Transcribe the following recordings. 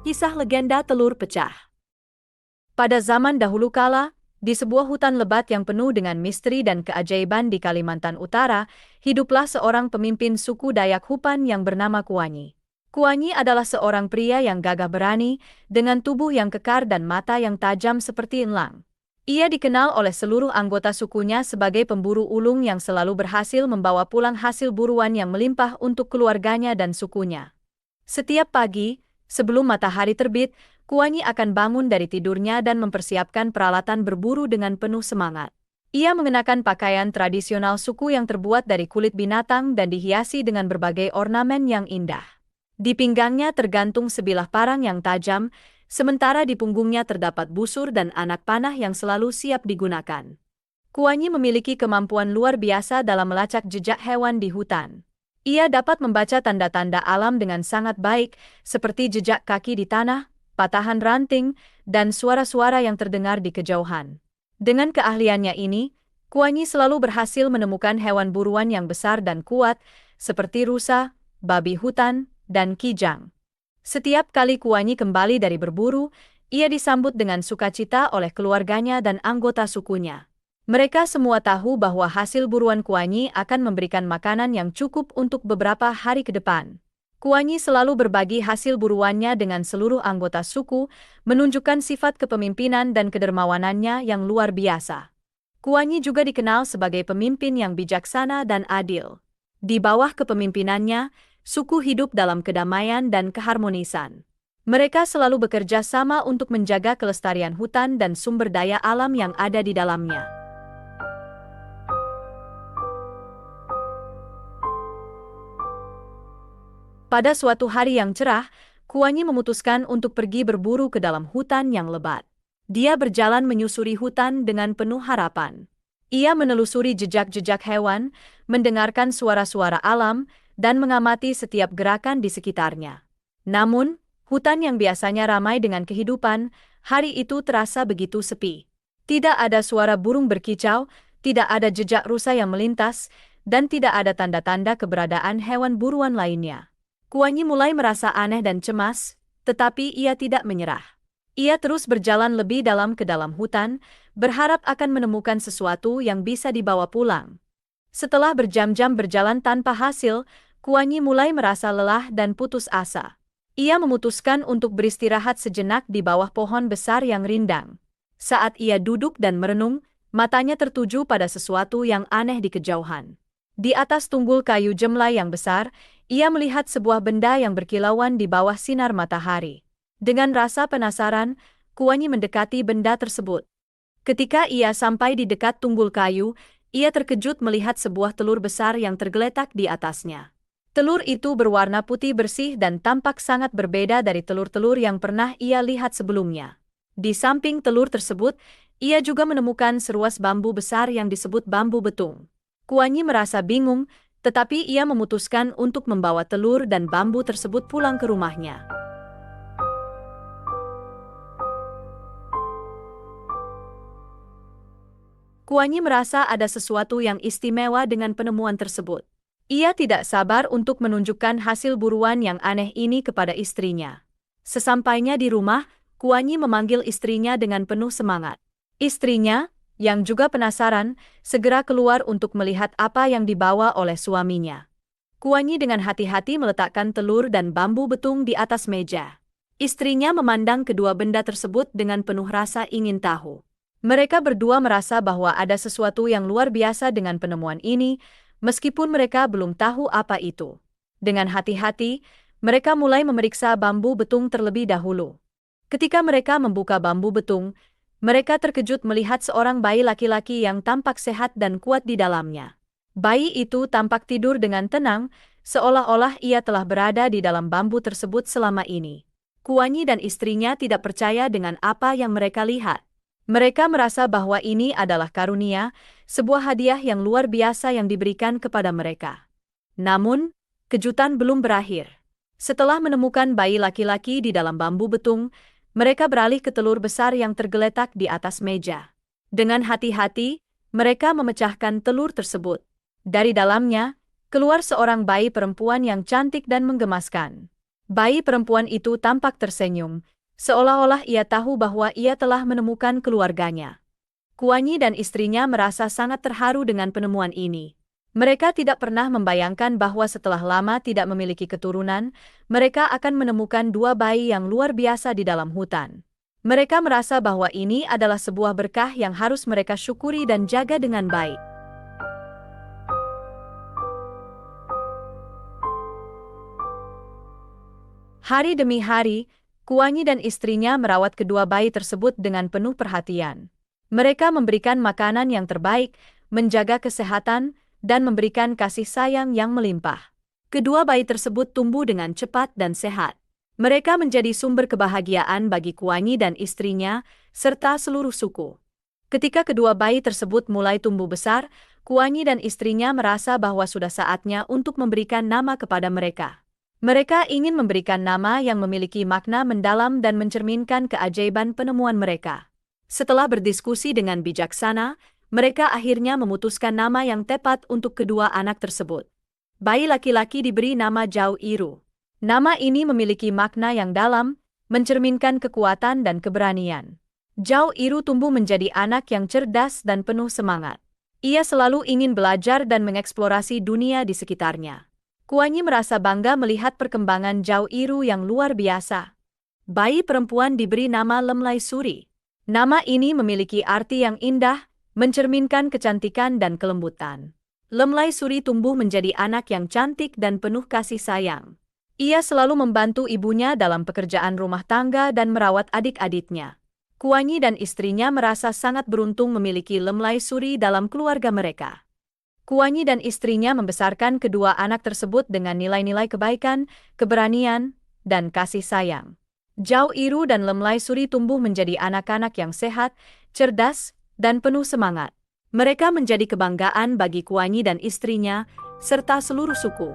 Kisah legenda telur pecah. Pada zaman dahulu kala, di sebuah hutan lebat yang penuh dengan misteri dan keajaiban di Kalimantan Utara, hiduplah seorang pemimpin suku Dayak Hupan yang bernama Kuanyi. Kuanyi adalah seorang pria yang gagah berani, dengan tubuh yang kekar dan mata yang tajam seperti elang. Ia dikenal oleh seluruh anggota sukunya sebagai pemburu ulung yang selalu berhasil membawa pulang hasil buruan yang melimpah untuk keluarganya dan sukunya. Setiap pagi, sebelum matahari terbit, Kuanyi akan bangun dari tidurnya dan mempersiapkan peralatan berburu dengan penuh semangat. Ia mengenakan pakaian tradisional suku yang terbuat dari kulit binatang dan dihiasi dengan berbagai ornamen yang indah. Di pinggangnya tergantung sebilah parang yang tajam, sementara di punggungnya terdapat busur dan anak panah yang selalu siap digunakan. Kuanyi memiliki kemampuan luar biasa dalam melacak jejak hewan di hutan. Ia dapat membaca tanda-tanda alam dengan sangat baik, seperti jejak kaki di tanah, patahan ranting, dan suara-suara yang terdengar di kejauhan. Dengan keahliannya ini, Kuanyi selalu berhasil menemukan hewan buruan yang besar dan kuat, seperti rusa, babi hutan, dan kijang. Setiap kali Kuanyi kembali dari berburu, ia disambut dengan sukacita oleh keluarganya dan anggota sukunya. Mereka semua tahu bahwa hasil buruan Kuanyi akan memberikan makanan yang cukup untuk beberapa hari ke depan. Kuanyi selalu berbagi hasil buruannya dengan seluruh anggota suku, menunjukkan sifat kepemimpinan dan kedermawanannya yang luar biasa. Kuanyi juga dikenal sebagai pemimpin yang bijaksana dan adil. Di bawah kepemimpinannya, suku hidup dalam kedamaian dan keharmonisan. Mereka selalu bekerja sama untuk menjaga kelestarian hutan dan sumber daya alam yang ada di dalamnya. Pada suatu hari yang cerah, Kuanyi memutuskan untuk pergi berburu ke dalam hutan yang lebat. Dia berjalan menyusuri hutan dengan penuh harapan. Ia menelusuri jejak-jejak hewan, mendengarkan suara-suara alam, dan mengamati setiap gerakan di sekitarnya. Namun, hutan yang biasanya ramai dengan kehidupan, hari itu terasa begitu sepi. Tidak ada suara burung berkicau, tidak ada jejak rusa yang melintas, dan tidak ada tanda-tanda keberadaan hewan buruan lainnya. Kuanyi mulai merasa aneh dan cemas, tetapi ia tidak menyerah. Ia terus berjalan lebih dalam ke dalam hutan, berharap akan menemukan sesuatu yang bisa dibawa pulang. Setelah berjam-jam berjalan tanpa hasil, Kuanyi mulai merasa lelah dan putus asa. Ia memutuskan untuk beristirahat sejenak di bawah pohon besar yang rindang. Saat ia duduk dan merenung, matanya tertuju pada sesuatu yang aneh di kejauhan. Di atas tunggul kayu jemlai yang besar, ia melihat sebuah benda yang berkilauan di bawah sinar matahari. Dengan rasa penasaran, Kuanyi mendekati benda tersebut. Ketika ia sampai di dekat tunggul kayu, ia terkejut melihat sebuah telur besar yang tergeletak di atasnya. Telur itu berwarna putih bersih dan tampak sangat berbeda dari telur-telur yang pernah ia lihat sebelumnya. Di samping telur tersebut, ia juga menemukan seruas bambu besar yang disebut bambu betung. Kuanyi merasa bingung, tetapi ia memutuskan untuk membawa telur dan bambu tersebut pulang ke rumahnya. Kuanyi merasa ada sesuatu yang istimewa dengan penemuan tersebut. Ia tidak sabar untuk menunjukkan hasil buruan yang aneh ini kepada istrinya. Sesampainya di rumah, Kuanyi memanggil istrinya dengan penuh semangat. Istrinya, yang juga penasaran, segera keluar untuk melihat apa yang dibawa oleh suaminya. Kuanyi dengan hati-hati meletakkan telur dan bambu betung di atas meja. Istrinya memandang kedua benda tersebut dengan penuh rasa ingin tahu. Mereka berdua merasa bahwa ada sesuatu yang luar biasa dengan penemuan ini, meskipun mereka belum tahu apa itu. Dengan hati-hati, mereka mulai memeriksa bambu betung terlebih dahulu. Ketika mereka membuka bambu betung, mereka terkejut melihat seorang bayi laki-laki yang tampak sehat dan kuat di dalamnya. Bayi itu tampak tidur dengan tenang, seolah-olah ia telah berada di dalam bambu tersebut selama ini. Kuanyi dan istrinya tidak percaya dengan apa yang mereka lihat. Mereka merasa bahwa ini adalah karunia, sebuah hadiah yang luar biasa yang diberikan kepada mereka. Namun, kejutan belum berakhir. Setelah menemukan bayi laki-laki di dalam bambu betung, mereka beralih ke telur besar yang tergeletak di atas meja. Dengan hati-hati, mereka memecahkan telur tersebut. Dari dalamnya, keluar seorang bayi perempuan yang cantik dan menggemaskan. Bayi perempuan itu tampak tersenyum, seolah-olah ia tahu bahwa ia telah menemukan keluarganya. Kuanyi dan istrinya merasa sangat terharu dengan penemuan ini. Mereka tidak pernah membayangkan bahwa setelah lama tidak memiliki keturunan, mereka akan menemukan dua bayi yang luar biasa di dalam hutan. Mereka merasa bahwa ini adalah sebuah berkah yang harus mereka syukuri dan jaga dengan baik. Hari demi hari, Kuanyi dan istrinya merawat kedua bayi tersebut dengan penuh perhatian. Mereka memberikan makanan yang terbaik, menjaga kesehatan, dan memberikan kasih sayang yang melimpah. Kedua bayi tersebut tumbuh dengan cepat dan sehat. Mereka menjadi sumber kebahagiaan bagi Kuanyi dan istrinya, serta seluruh suku. Ketika kedua bayi tersebut mulai tumbuh besar, Kuanyi dan istrinya merasa bahwa sudah saatnya untuk memberikan nama kepada mereka. Mereka ingin memberikan nama yang memiliki makna mendalam dan mencerminkan keajaiban penemuan mereka. Setelah berdiskusi dengan bijaksana, mereka akhirnya memutuskan nama yang tepat untuk kedua anak tersebut. Bayi laki-laki diberi nama Zhao Iru. Nama ini memiliki makna yang dalam, mencerminkan kekuatan dan keberanian. Zhao Iru tumbuh menjadi anak yang cerdas dan penuh semangat. Ia selalu ingin belajar dan mengeksplorasi dunia di sekitarnya. Kuanyi merasa bangga melihat perkembangan Zhao Iru yang luar biasa. Bayi perempuan diberi nama Lemlai Suri. Nama ini memiliki arti yang indah, mencerminkan kecantikan dan kelembutan. Lemlai Suri tumbuh menjadi anak yang cantik dan penuh kasih sayang. Ia selalu membantu ibunya dalam pekerjaan rumah tangga dan merawat adik-adiknya. Kuanyi dan istrinya merasa sangat beruntung memiliki Lemlai Suri dalam keluarga mereka. Kuanyi dan istrinya membesarkan kedua anak tersebut dengan nilai-nilai kebaikan, keberanian, dan kasih sayang. Zhao Iru dan Lemlai Suri tumbuh menjadi anak-anak yang sehat, cerdas, dan penuh semangat. Mereka menjadi kebanggaan bagi Kuanyi dan istrinya, serta seluruh suku.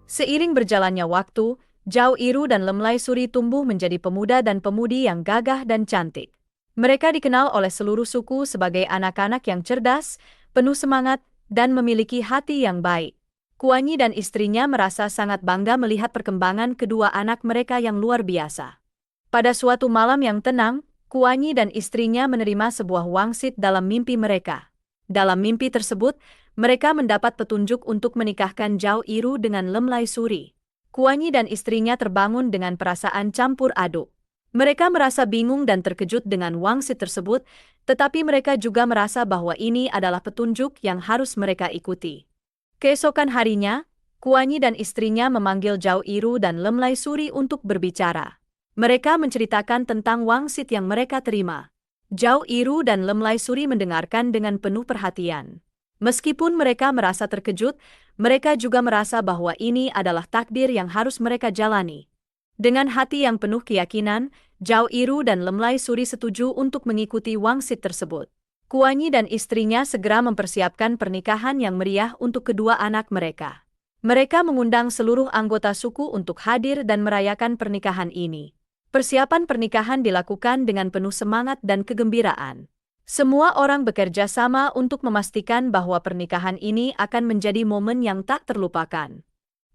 Seiring berjalannya waktu, Zhao Iru dan Lemlai Suri tumbuh menjadi pemuda dan pemudi yang gagah dan cantik. Mereka dikenal oleh seluruh suku sebagai anak-anak yang cerdas, penuh semangat, dan memiliki hati yang baik. Kuanyi dan istrinya merasa sangat bangga melihat perkembangan kedua anak mereka yang luar biasa. Pada suatu malam yang tenang, Kuanyi dan istrinya menerima sebuah wangsit dalam mimpi mereka. Dalam mimpi tersebut, mereka mendapat petunjuk untuk menikahkan Zhao Iru dengan Lemlai Suri. Kuanyi dan istrinya terbangun dengan perasaan campur aduk. Mereka merasa bingung dan terkejut dengan wangsit tersebut, tetapi mereka juga merasa bahwa ini adalah petunjuk yang harus mereka ikuti. Keesokan harinya, Kuanyi dan istrinya memanggil Zhao Iru dan Lemlai Suri untuk berbicara. Mereka menceritakan tentang wangsit yang mereka terima. Zhao Iru dan Lemlai Suri mendengarkan dengan penuh perhatian. Meskipun mereka merasa terkejut, mereka juga merasa bahwa ini adalah takdir yang harus mereka jalani. Dengan hati yang penuh keyakinan, Zhao Iru dan Lemlai Suri setuju untuk mengikuti wangsit tersebut. Kuanyi dan istrinya segera mempersiapkan pernikahan yang meriah untuk kedua anak mereka. Mereka mengundang seluruh anggota suku untuk hadir dan merayakan pernikahan ini. Persiapan pernikahan dilakukan dengan penuh semangat dan kegembiraan. Semua orang bekerja sama untuk memastikan bahwa pernikahan ini akan menjadi momen yang tak terlupakan.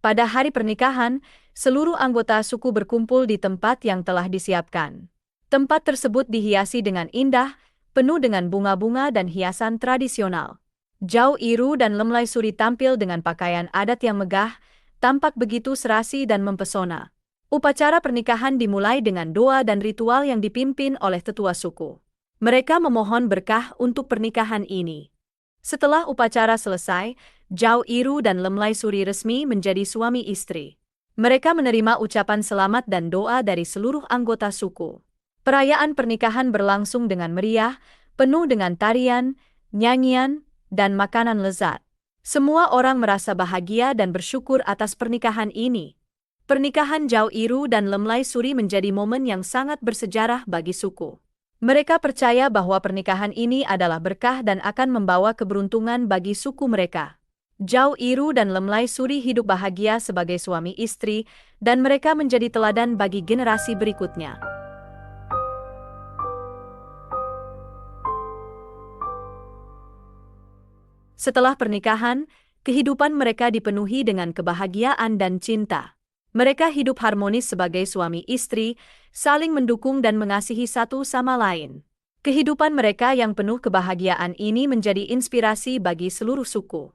Pada hari pernikahan, seluruh anggota suku berkumpul di tempat yang telah disiapkan. Tempat tersebut dihiasi dengan indah, penuh dengan bunga-bunga dan hiasan tradisional. Zhao Iru dan Lemlai Suri tampil dengan pakaian adat yang megah, tampak begitu serasi dan mempesona. Upacara pernikahan dimulai dengan doa dan ritual yang dipimpin oleh tetua suku. Mereka memohon berkah untuk pernikahan ini. Setelah upacara selesai, Zhao Iru dan Lemlai Suri resmi menjadi suami istri. Mereka menerima ucapan selamat dan doa dari seluruh anggota suku. Perayaan pernikahan berlangsung dengan meriah, penuh dengan tarian, nyanyian, dan makanan lezat. Semua orang merasa bahagia dan bersyukur atas pernikahan ini. Pernikahan Zhao Iru dan Lemlai Suri menjadi momen yang sangat bersejarah bagi suku. Mereka percaya bahwa pernikahan ini adalah berkah dan akan membawa keberuntungan bagi suku mereka. Zhao Iru dan Lemlai Suri hidup bahagia sebagai suami istri, dan mereka menjadi teladan bagi generasi berikutnya. Setelah pernikahan, kehidupan mereka dipenuhi dengan kebahagiaan dan cinta. Mereka hidup harmonis sebagai suami istri, saling mendukung dan mengasihi satu sama lain. Kehidupan mereka yang penuh kebahagiaan ini menjadi inspirasi bagi seluruh suku.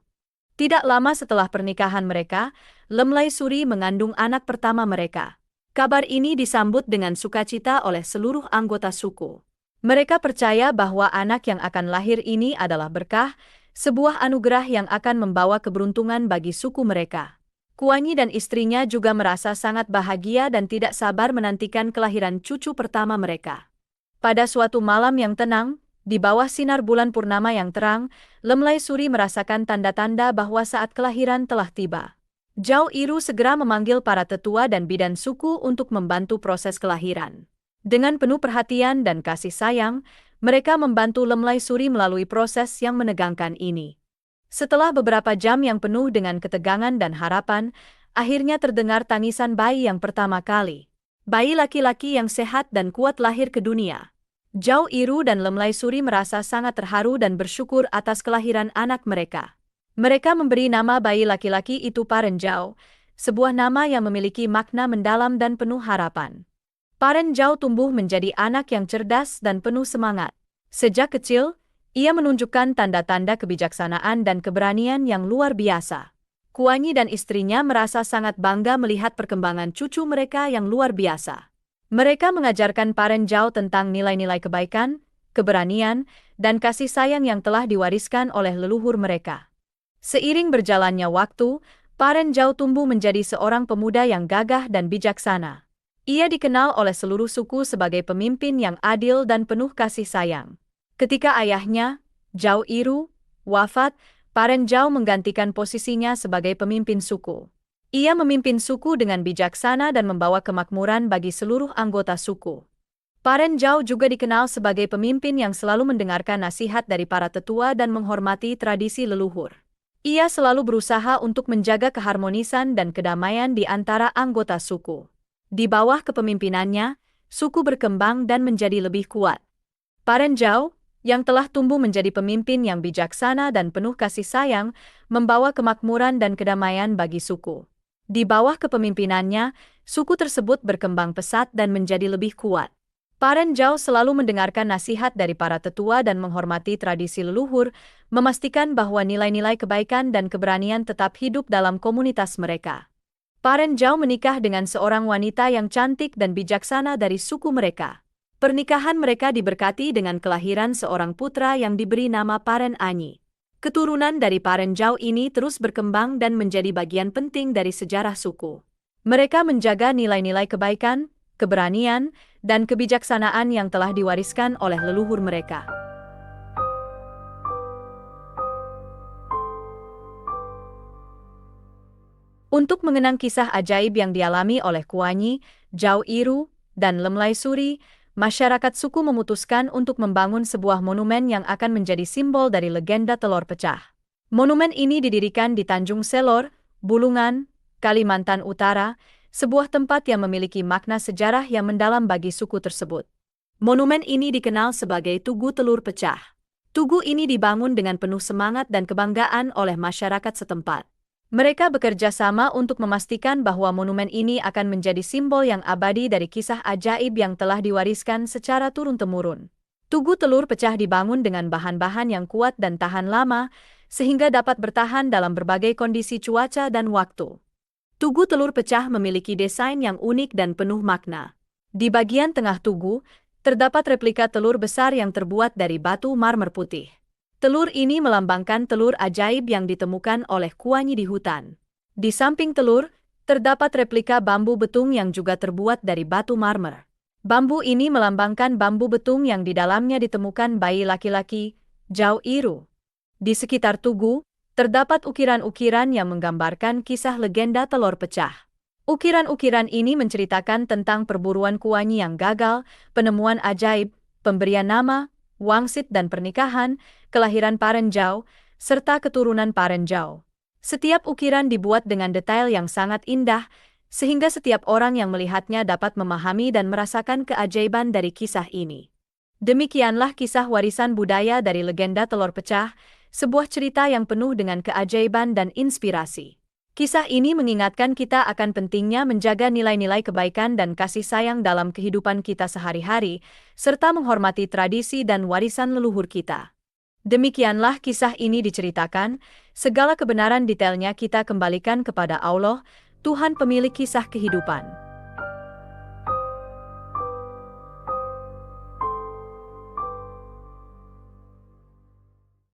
Tidak lama setelah pernikahan mereka, Lemlai Suri mengandung anak pertama mereka. Kabar ini disambut dengan sukacita oleh seluruh anggota suku. Mereka percaya bahwa anak yang akan lahir ini adalah berkah, sebuah anugerah yang akan membawa keberuntungan bagi suku mereka. Kuanyi dan istrinya juga merasa sangat bahagia dan tidak sabar menantikan kelahiran cucu pertama mereka. Pada suatu malam yang tenang, di bawah sinar bulan purnama yang terang, Lemlai Suri merasakan tanda-tanda bahwa saat kelahiran telah tiba. Zhao Iru segera memanggil para tetua dan bidan suku untuk membantu proses kelahiran. Dengan penuh perhatian dan kasih sayang, mereka membantu Lemlai Suri melalui proses yang menegangkan ini. Setelah beberapa jam yang penuh dengan ketegangan dan harapan, akhirnya terdengar tangisan bayi yang pertama kali. Bayi laki-laki yang sehat dan kuat lahir ke dunia. Zhao Iru dan Lemlai Suri merasa sangat terharu dan bersyukur atas kelahiran anak mereka. Mereka memberi nama bayi laki-laki itu Paren Zhao, sebuah nama yang memiliki makna mendalam dan penuh harapan. Paren Zhao tumbuh menjadi anak yang cerdas dan penuh semangat. Sejak kecil, ia menunjukkan tanda-tanda kebijaksanaan dan keberanian yang luar biasa. Kuanyi dan istrinya merasa sangat bangga melihat perkembangan cucu mereka yang luar biasa. Mereka mengajarkan Paren Zhao tentang nilai-nilai kebaikan, keberanian, dan kasih sayang yang telah diwariskan oleh leluhur mereka. Seiring berjalannya waktu, Paren Zhao tumbuh menjadi seorang pemuda yang gagah dan bijaksana. Ia dikenal oleh seluruh suku sebagai pemimpin yang adil dan penuh kasih sayang. Ketika ayahnya, Zhao Iru, wafat, Paren Zhao menggantikan posisinya sebagai pemimpin suku. Ia memimpin suku dengan bijaksana dan membawa kemakmuran bagi seluruh anggota suku. Paren Zhao juga dikenal sebagai pemimpin yang selalu mendengarkan nasihat dari para tetua dan menghormati tradisi leluhur. Ia selalu berusaha untuk menjaga keharmonisan dan kedamaian di antara anggota suku. Di bawah kepemimpinannya, suku berkembang dan menjadi lebih kuat. Paren Zhao, yang telah tumbuh menjadi pemimpin yang bijaksana dan penuh kasih sayang, membawa kemakmuran dan kedamaian bagi suku. Di bawah kepemimpinannya, suku tersebut berkembang pesat dan menjadi lebih kuat. Paren Zhao selalu mendengarkan nasihat dari para tetua dan menghormati tradisi leluhur, memastikan bahwa nilai-nilai kebaikan dan keberanian tetap hidup dalam komunitas mereka. Paren Zhao menikah dengan seorang wanita yang cantik dan bijaksana dari suku mereka. Pernikahan mereka diberkati dengan kelahiran seorang putra yang diberi nama Paren Anyi. Keturunan dari Paren Zhao ini terus berkembang dan menjadi bagian penting dari sejarah suku. Mereka menjaga nilai-nilai kebaikan, keberanian, dan kebijaksanaan yang telah diwariskan oleh leluhur mereka. Untuk mengenang kisah ajaib yang dialami oleh Kuanyi, Zhao Iru, dan Lemlai Suri, masyarakat suku memutuskan untuk membangun sebuah monumen yang akan menjadi simbol dari legenda telur pecah. Monumen ini didirikan di Tanjung Selor, Bulungan, Kalimantan Utara, sebuah tempat yang memiliki makna sejarah yang mendalam bagi suku tersebut. Monumen ini dikenal sebagai Tugu Telur Pecah. Tugu ini dibangun dengan penuh semangat dan kebanggaan oleh masyarakat setempat. Mereka bekerja sama untuk memastikan bahwa monumen ini akan menjadi simbol yang abadi dari kisah ajaib yang telah diwariskan secara turun-temurun. Tugu telur pecah dibangun dengan bahan-bahan yang kuat dan tahan lama, sehingga dapat bertahan dalam berbagai kondisi cuaca dan waktu. Tugu telur pecah memiliki desain yang unik dan penuh makna. Di bagian tengah tugu, terdapat replika telur besar yang terbuat dari batu marmer putih. Telur ini melambangkan telur ajaib yang ditemukan oleh Kuanyi di hutan. Di samping telur, terdapat replika bambu betung yang juga terbuat dari batu marmer. Bambu ini melambangkan bambu betung yang di dalamnya ditemukan bayi laki-laki, Zhao Iru. Di sekitar tugu, terdapat ukiran-ukiran yang menggambarkan kisah legenda telur pecah. Ukiran-ukiran ini menceritakan tentang perburuan Kuanyi yang gagal, penemuan ajaib, pemberian nama, wangsit dan pernikahan, kelahiran Paren Zhao, serta keturunan Paren Zhao. Setiap ukiran dibuat dengan detail yang sangat indah, sehingga setiap orang yang melihatnya dapat memahami dan merasakan keajaiban dari kisah ini. Demikianlah kisah warisan budaya dari legenda telur pecah, sebuah cerita yang penuh dengan keajaiban dan inspirasi. Kisah ini mengingatkan kita akan pentingnya menjaga nilai-nilai kebaikan dan kasih sayang dalam kehidupan kita sehari-hari, serta menghormati tradisi dan warisan leluhur kita. Demikianlah kisah ini diceritakan, segala kebenaran detailnya kita kembalikan kepada Allah, Tuhan pemilik kisah kehidupan.